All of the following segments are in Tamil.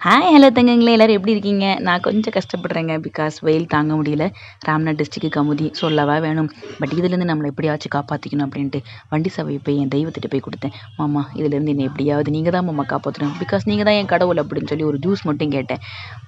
ஹாய் ஹலோ தங்கங்களே, எல்லோரும் எப்படி இருக்கீங்க? நான் கொஞ்சம் கஷ்டப்படுறேங்க. பிகாஸ் வெயில் தாங்க முடியல. ராம்நாத் டிஸ்ட்ரிக்ட் கமுதி சொல்லவா வேணும். பட் இதுலேருந்து நம்மளை எப்படியாச்சும் காப்பாற்றிக்கணும் அப்படின்ட்டு வண்டி சாவியை போய் என் தெய்வத்திட்ட போய் கொடுத்தேன். மாமா இதுலேருந்து என்னை எப்படியாவது நீங்கள் தான் மாமா காப்பாற்றணும், பிகாஸ் நீங்கள் தான் என் கடவுள் அப்படின்னு சொல்லி ஒரு ஜூஸ் மட்டும் கேட்டேன்.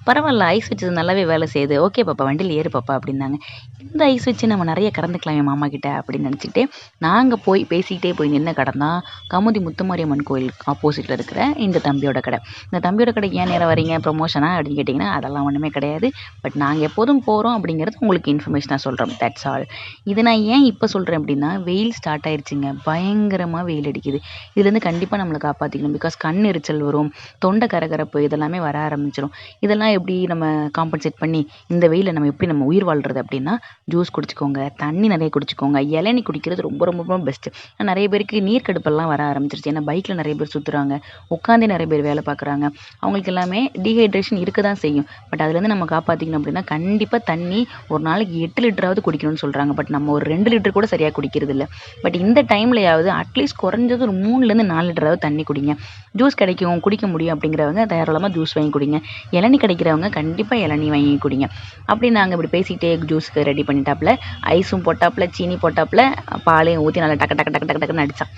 பரவாயில்ல, ஐஸ் வச்சது நல்லாவே வேலை செய்யுது. ஓகே பாப்பா, வண்டியில் ஏறு பாப்பா அப்படின்னாங்க. இந்த ஐஸ் வச்சு நம்ம நிறைய கறந்துக்கலாம் என் மாமா கிட்ட அப்படின்னு நினச்சிக்கிட்டே நாங்கள் போய் பேசிக்கிட்டே போய் நின்று கடை கமுதி முத்துமாரியம்மன் கோயில் ஆப்போசிட்டில் இருக்கிற இந்த தம்பியோட கடை. இந்த தம்பியோட கடை ஏன் நேரம் வரீங்க, ப்ரொமோஷனா அப்படின்னு கேட்டிங்கன்னா அதெல்லாம் ஒன்றுமே கிடையாது. பட் நாங்கள் எப்போதும் போகிறோம் அப்படிங்கிறது உங்களுக்கு இன்ஃபர்மேஷனாக சொல்கிறோம், தட்ஸ் ஆல். இது நான் ஏன் இப்போ சொல்கிறேன் அப்படின்னா, வெயில் ஸ்டார்ட் ஆயிடுச்சுங்க. பயங்கரமாக வெயில் அடிக்குது. இதுலேருந்து கண்டிப்பாக நம்மளை காப்பாற்றிக்கணும். பிகாஸ் கண் எரிச்சல் வரும், தொண்டை கரகரப்பு இதெல்லாமே வர ஆரம்பிச்சிடும். இதெல்லாம் எப்படி நம்ம காம்பன்சேட் பண்ணி இந்த வெயிலை நம்ம எப்படி நம்ம உயிர் வாழ்கிறது அப்படின்னா, ஜூஸ் குடிச்சிக்கோங்க, தண்ணி நிறைய குடிச்சிக்கோங்க, இளநீ குடிக்கிறது ரொம்ப ரொம்ப ரொம்ப பெஸ்ட்டு. நிறைய பேருக்கு நீர்க்கடுப்பெல்லாம் வர ஆரம்பிச்சிருச்சு. ஏன்னா பைக்கில் நிறைய பேர் சுற்றுறாங்க, உட்காந்தே நிறைய பேர் வேலை பார்க்குறாங்க. அவங்களுக்கு எல்லாமே டீஹைட்ரேஷன் இருக்க தான் செய்யும். பட் அதுலேருந்து நம்ம காப்பாற்றிக்கணும் அப்படின்னா கண்டிப்பாக தண்ணி ஒரு நாளைக்கு 8 லிட்டராவது குடிக்கணும்னு சொல்கிறாங்க. பட் நம்ம ஒரு 2 லிட்டர் கூட சரியாக குடிக்கிறது இல்லை. பட் இந்த டைம்லையாவது அட்லீஸ்ட் குறைஞ்சது ஒரு 3லேருந்து 4 லிட்டராவது தண்ணி குடிங்க. ஜூஸ் கிடைக்கும், குடிக்க முடியும் அப்படிங்கிறவங்க தாராளமாக ஜூஸ் வாங்கி குடிங்க. இளநீ கிடைக்கிறவங்க கண்டிப்பாக இளநீ வாங்கி குடிங்க. அப்படி நாங்கள் இப்படி பேசிக்கிட்டே ஜூஸுக்கு ரெடி பண்ணிட்டாப்புல, ஐஸும் போட்டாப்புல, சீனி போட்டாப்புல, பாலையும் ஊற்றி நல்லா டக்கு டக்கு டக்கு டக்கு டக்குன்னு அடித்தான்.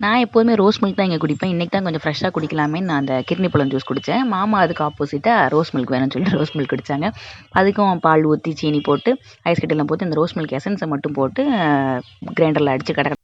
நான் எப்போதுமே ரோஸ் மில்க் தான் இங்கே குடிப்பேன். இன்றைக்கி தான் கொஞ்சம் ஃப்ரெஷ்ஷாக குடிக்கலாமேன்னு நான் அந்த கிர்னி பழம் ஜூஸ் குடித்தேன். மாமா அதுக்கு ஆப்போசிட்டாக ரோஸ் மில்க் வேணும்னு சொல்லிட்டு ரோஸ் மில்க் குடித்தாங்க. அதுக்கும் பால் ஊற்றி சீனி போட்டு ஐஸ் கட்டிலாம் போட்டு இந்த ரோஸ் மில்க் எசன்ஸை மட்டும் போட்டு கிரைண்டரில் அடித்து கடை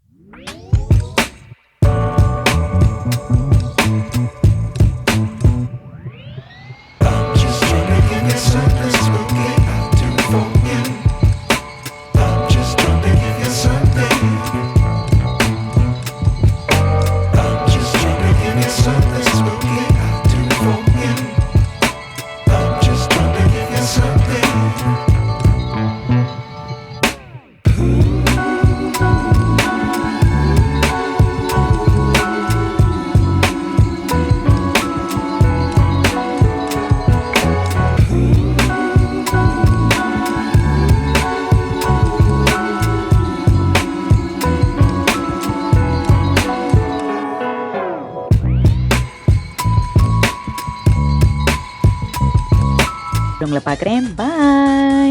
உங்களை பார்க்குறேன். பாய்.